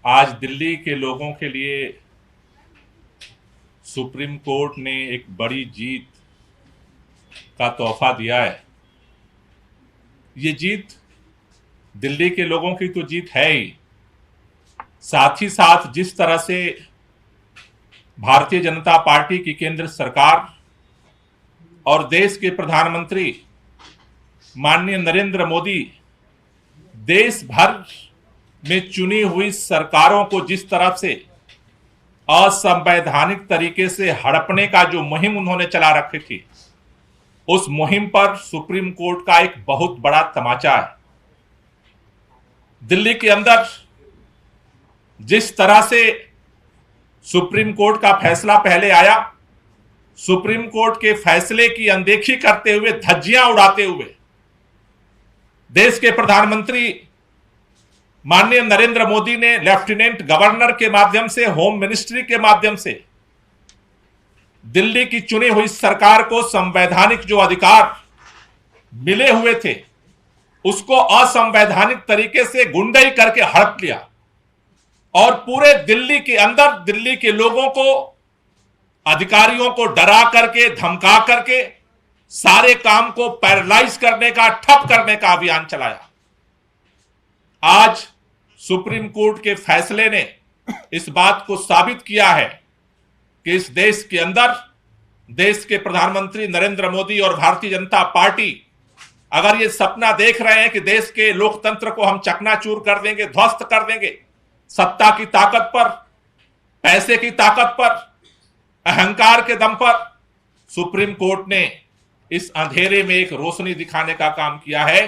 आज दिल्ली के लोगों के लिए सुप्रीम कोर्ट ने एक बड़ी जीत का तोहफा दिया है। ये जीत दिल्ली के लोगों की तो जीत है ही, साथ ही साथ जिस तरह से भारतीय जनता पार्टी की केंद्र सरकार और देश के प्रधानमंत्री माननीय नरेंद्र मोदी देश भर में चुनी हुई सरकारों को जिस तरह से असंवैधानिक तरीके से हड़पने का जो मुहिम उन्होंने चला रखी थी, उस मुहिम पर सुप्रीम कोर्ट का एक बहुत बड़ा तमाचा है। दिल्ली के अंदर जिस तरह से सुप्रीम कोर्ट का फैसला पहले आया, सुप्रीम कोर्ट के फैसले की अनदेखी करते हुए, धज्जियां उड़ाते हुए देश के प्रधानमंत्री माननीय नरेंद्र मोदी ने लेफ्टिनेंट गवर्नर के माध्यम से, होम मिनिस्ट्री के माध्यम से दिल्ली की चुनी हुई सरकार को संवैधानिक जो अधिकार मिले हुए थे, उसको असंवैधानिक तरीके से गुंडाई करके हड़प लिया और पूरे दिल्ली के अंदर दिल्ली के लोगों को, अधिकारियों को डरा करके, धमका करके सारे काम को पैरालाइज करने का, ठप करने का अभियान चलाया। आज सुप्रीम कोर्ट के फैसले ने इस बात को साबित किया है कि इस देश के अंदर देश के प्रधानमंत्री नरेंद्र मोदी और भारतीय जनता पार्टी अगर ये सपना देख रहे हैं कि देश के लोकतंत्र को हम चकनाचूर कर देंगे, ध्वस्त कर देंगे, सत्ता की ताकत पर, पैसे की ताकत पर, अहंकार के दम पर, सुप्रीम कोर्ट ने इस अंधेरे में एक रोशनी दिखाने का काम किया है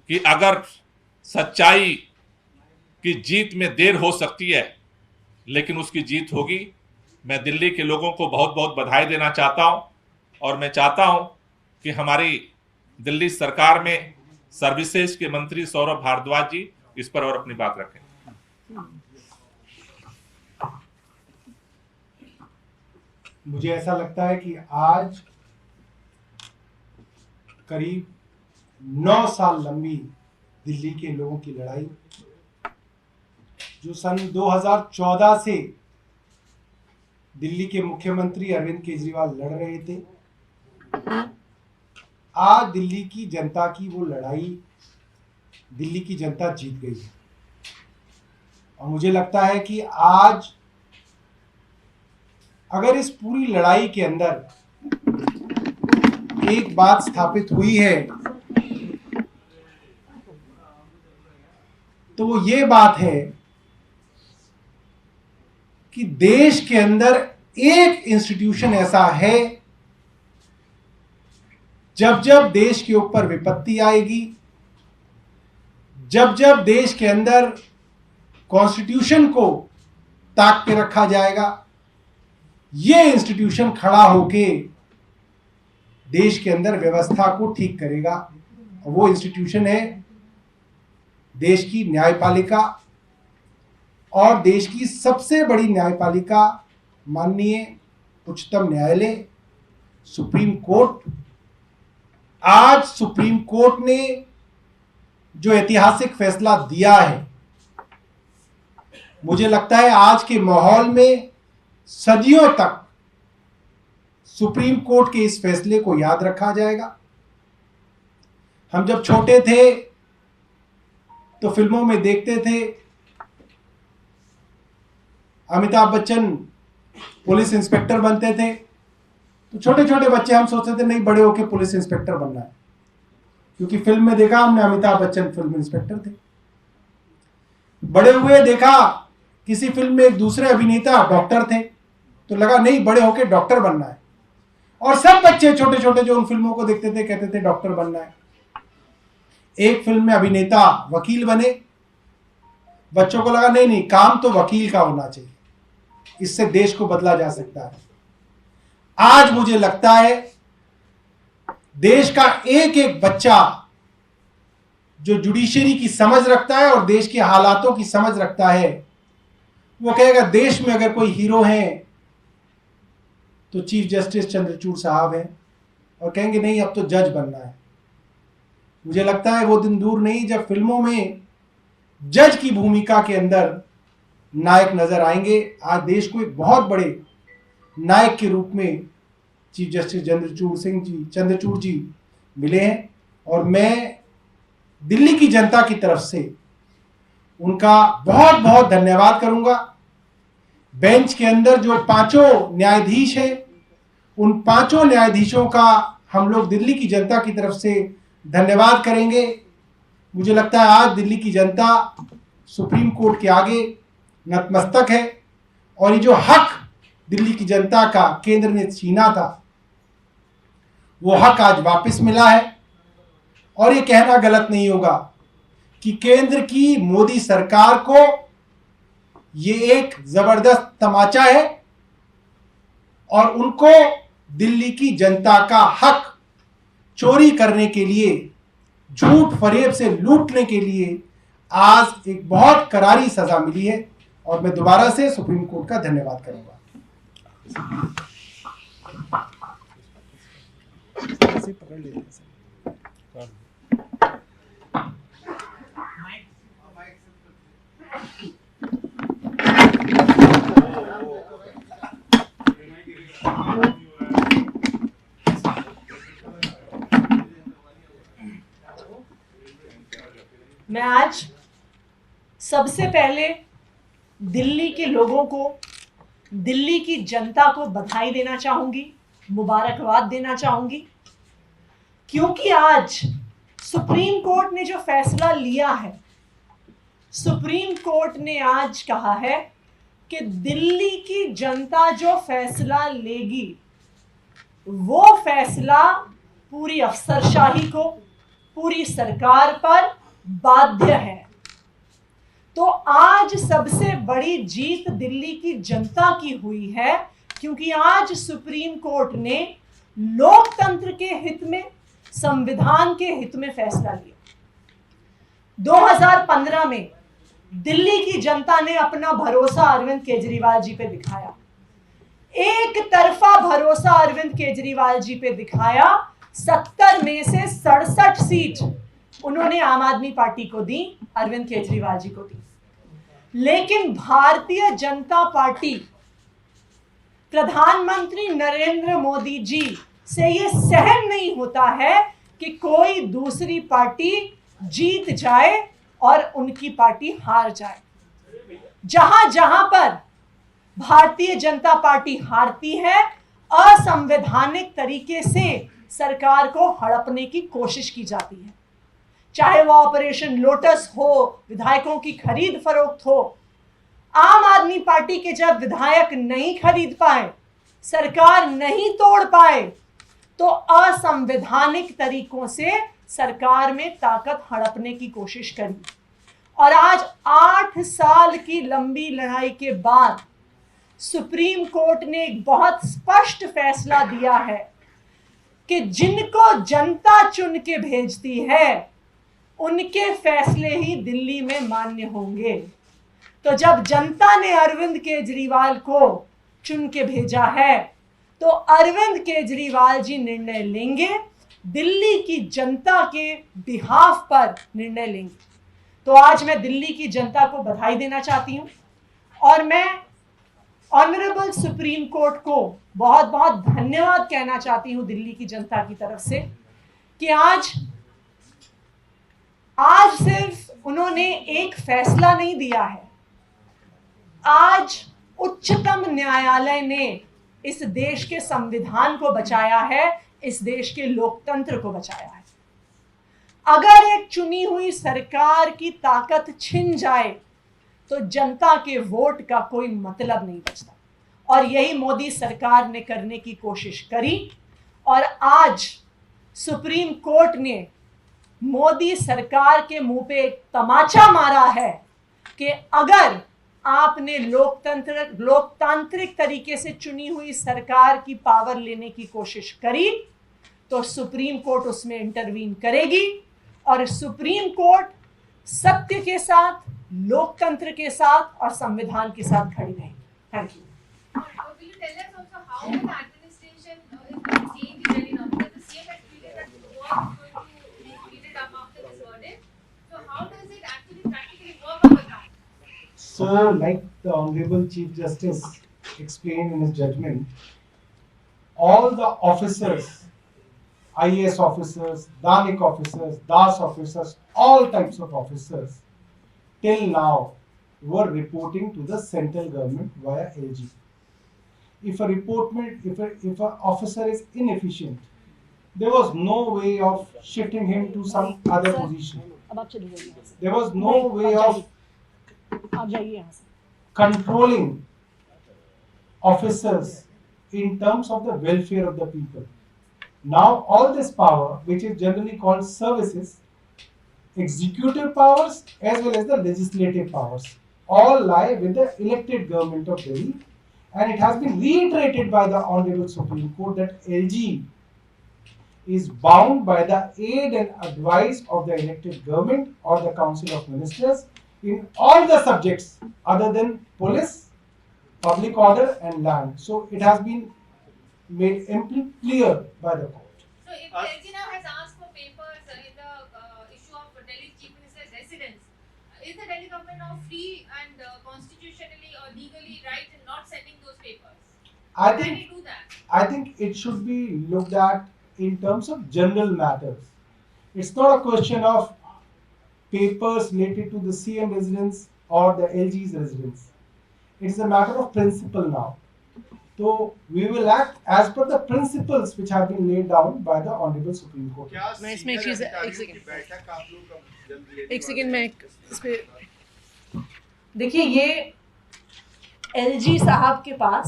कि अगर सच्चाई की जीत में देर हो सकती है, लेकिन उसकी जीत होगी। मैं दिल्ली के लोगों को बहुत बहुत बधाई देना चाहता हूं और मैं चाहता हूं कि हमारी दिल्ली सरकार में सर्विसेज के मंत्री सौरभ भारद्वाज जी इस पर और अपनी बात रखें। मुझे ऐसा लगता है कि आज करीब 9 साल लंबी दिल्ली के लोगों की लड़ाई, जो सन 2014 से दिल्ली के मुख्यमंत्री अरविंद केजरीवाल लड़ रहे थे, आज दिल्ली की जनता की वो लड़ाई दिल्ली की जनता जीत गई है। और मुझे लगता है कि आज अगर इस पूरी लड़ाई के अंदर एक बात स्थापित हुई है तो वो ये बात है कि देश के अंदर एक इंस्टीट्यूशन ऐसा है, जब जब देश के ऊपर विपत्ति आएगी, जब जब देश के अंदर कॉन्स्टिट्यूशन को ताक पे रखा जाएगा, ये इंस्टीट्यूशन खड़ा होके देश के अंदर व्यवस्था को ठीक करेगा। और वो इंस्टीट्यूशन है देश की न्यायपालिका, और देश की सबसे बड़ी न्यायपालिका माननीय उच्चतम न्यायालय, सुप्रीम कोर्ट। आज सुप्रीम कोर्ट ने जो ऐतिहासिक फैसला दिया है, मुझे लगता है आज के माहौल में सदियों तक सुप्रीम कोर्ट के इस फैसले को याद रखा जाएगा। हम जब छोटे थे तो फिल्मों में देखते थे अमिताभ बच्चन पुलिस इंस्पेक्टर बनते थे, तो छोटे छोटे बच्चे हम सोचते थे नहीं, बड़े होके पुलिस इंस्पेक्टर बनना है, क्योंकि फिल्म में देखा हमने अमिताभ बच्चन फिल्म इंस्पेक्टर थे। बड़े हुए देखा किसी फिल्म में एक दूसरे अभिनेता डॉक्टर थे, तो लगा नहीं, बड़े होके डॉक्टर बनना है। और सब बच्चे छोटे छोटे जो उन फिल्मों को देखते थे कहते थे डॉक्टर बनना है। एक फिल्म में अभिनेता वकील बने, बच्चों को लगा नहीं नहीं, काम तो वकील का होना चाहिए, इससे देश को बदला जा सकता है। आज मुझे लगता है देश का एक एक बच्चा जो जुडिशरी की समझ रखता है और देश के हालातों की समझ रखता है, वो कहेगा देश में अगर कोई हीरो है तो चीफ जस्टिस चंद्रचूड़ साहब हैं, और कहेंगे नहीं, अब तो जज बनना है। मुझे लगता है वो दिन दूर नहीं जब फिल्मों में जज की भूमिका के अंदर नायक नजर आएंगे। आज देश को एक बहुत बड़े नायक के रूप में चीफ जस्टिस चंद्रचूड़ जी मिले हैं और मैं दिल्ली की जनता की तरफ से उनका बहुत बहुत धन्यवाद करूंगा। बेंच के अंदर जो पांचों न्यायाधीश हैं, उन पांचों न्यायाधीशों का हम लोग दिल्ली की जनता की तरफ से धन्यवाद करेंगे। मुझे लगता है आज दिल्ली की जनता सुप्रीम कोर्ट के आगे नतमस्तक है और ये जो हक दिल्ली की जनता का केंद्र ने छीना था, वो हक आज वापस मिला है। और ये कहना गलत नहीं होगा कि केंद्र की मोदी सरकार को ये एक जबरदस्त तमाचा है और उनको दिल्ली की जनता का हक चोरी करने के लिए, झूठ फरेब से लूटने के लिए आज एक बहुत करारी सजा मिली है और मैं दोबारा से सुप्रीम कोर्ट का धन्यवाद करूंगा। पकड़ लेते हैं। मैं आज सबसे पहले दिल्ली के लोगों को, दिल्ली की जनता को बधाई देना चाहूंगी, मुबारकबाद देना चाहूंगी, क्योंकि आज सुप्रीम कोर्ट ने जो फैसला लिया है, सुप्रीम कोर्ट ने आज कहा है कि दिल्ली की जनता जो फैसला लेगी वो फैसला पूरी अफसरशाही को, पूरी सरकार पर बाध्य है। तो आज सबसे बड़ी जीत दिल्ली की जनता की हुई है, क्योंकि आज सुप्रीम कोर्ट ने लोकतंत्र के हित में, संविधान के हित में फैसला लिया। 2015 में दिल्ली की जनता ने अपना भरोसा अरविंद केजरीवाल जी पे दिखाया, एक तरफा भरोसा अरविंद केजरीवाल जी पे दिखाया। 70 में से 67 सीट उन्होंने आम आदमी पार्टी को दी, अरविंद केजरीवाल जी को दी। लेकिन भारतीय जनता पार्टी, प्रधानमंत्री नरेंद्र मोदी जी से ये सहन नहीं होता है कि कोई दूसरी पार्टी जीत जाए और उनकी पार्टी हार जाए। जहां जहां पर भारतीय जनता पार्टी हारती है, असंवैधानिक तरीके से सरकार को हड़पने की कोशिश की जाती है, चाहे वो ऑपरेशन लोटस हो, विधायकों की खरीद फरोख्त हो। आम आदमी पार्टी के जब विधायक नहीं खरीद पाए, सरकार नहीं तोड़ पाए, तो असंवैधानिक तरीकों से सरकार में ताकत हड़पने की कोशिश करी। और आज 8 साल की लंबी लड़ाई के बाद सुप्रीम कोर्ट ने एक बहुत स्पष्ट फैसला दिया है कि जिनको जनता चुन के भेजती है, उनके फैसले ही दिल्ली में मान्य होंगे। तो जब जनता ने अरविंद केजरीवाल को चुन के भेजा है, तो अरविंद केजरीवाल जी निर्णय लेंगे, दिल्ली की जनता के बिहाफ पर निर्णय लेंगे। तो आज मैं दिल्ली की जनता को बधाई देना चाहती हूं और मैं ऑनरेबल सुप्रीम कोर्ट को बहुत बहुत धन्यवाद कहना चाहती हूं दिल्ली की जनता की तरफ से कि आज सिर्फ उन्होंने एक फैसला नहीं दिया है, आज उच्चतम न्यायालय ने इस देश के संविधान को बचाया है, इस देश के लोकतंत्र को बचाया है। अगर एक चुनी हुई सरकार की ताकत छिन जाए तो जनता के वोट का कोई मतलब नहीं बचता, और यही मोदी सरकार ने करने की कोशिश करी। और आज सुप्रीम कोर्ट ने मोदी सरकार के मुंह पे एक तमाचा मारा है कि अगर आपने लोकतांत्रिक तरीके से चुनी हुई सरकार की पावर लेने की कोशिश करी तो सुप्रीम कोर्ट उसमें इंटरवीन करेगी, और सुप्रीम कोर्ट सत्य के साथ, लोकतंत्र के साथ और संविधान के साथ खड़ी रहेगी। Thank you. Will you tell us also how the administration is going to change in Delhi now? Because the CM had tweeted that the war is going to be heated up after this verdict. So how does it actually practically work So, like the Honorable Chief Justice explained in his judgment, all the officers, IAS officers, Danik officers, Das officers, all types of officers, till now were reporting to the central government via LG. If an officer is inefficient, there was no way of shifting him to some other Sir, position. अब आप चले जाइए यहाँ से। There was no नहीं, way आप of जाइए। आप जाइए यहाँ से। controlling officers in terms of the welfare of the people. Now all this power, which is generally called services, executive powers as well as the legislative powers, all lie with the elected government of Delhi, and it has been reiterated by the Honorable Supreme Court that LG is bound by the aid and advice of the elected government or the Council of Ministers in all the subjects other than police, public order and land. So it has been made amply clear by the court. So if LG now has asked for papers in the issue of Delhi Chief Minister's residence, is the Delhi government now free and constitutionally or legally right in not sending those papers? I Can think they do that? I think it should be looked at in terms of general matters. It's not a question of papers related to the CM residence or the LG's residence. It is a matter of principle now. So we will act as per the principles which have been laid down by the Honorable Supreme Court. क्या मैं इसमें एक senior चीज़- एक अधिकारियों second. की बैठक आप लोग कब जल्द लेने एक सेकंड वाले मैं हैं? इस पे देखिए ये एलजी साहब के पास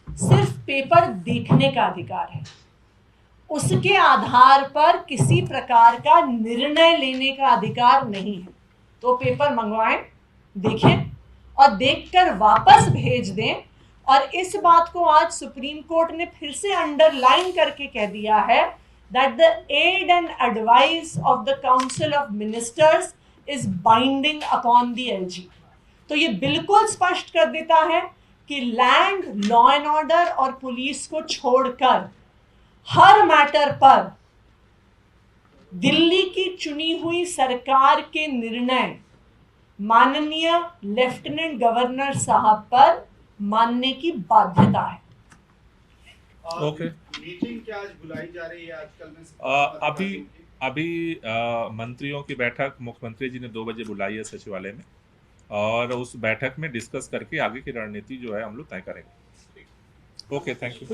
सिर्फ पेपर देखने का अधिकार है, उसके आधार पर किसी प्रकार का निर्णय लेने का अधिकार नहीं है। तो पेपर मंगवाएं, देखें और देखकर वापस भेज दें। और इस बात को आज सुप्रीम कोर्ट ने फिर से अंडरलाइन करके कह दिया है that the aid and advice of the Council of Ministers is binding upon the LG। तो ये बिल्कुल स्पष्ट कर देता है कि लैंड, लॉ एंड ऑर्डर और पुलिस को छोड़कर हर मैटर पर दिल्ली की चुनी हुई सरकार के निर्णय माननीय लेफ्टिनेंट गवर्नर साहब पर मानने की बाध्यता है। और ओके। मीटिंग क्या आज बुलाई जा रही है आजकल में अभी मंत्रियों की बैठक मुख्यमंत्री जी ने 2 बजे बुलाई है सचिवालय में, और उस बैठक में डिस्कस करके आगे की रणनीति जो है हम लोग तय करेंगे। Okay, thank you.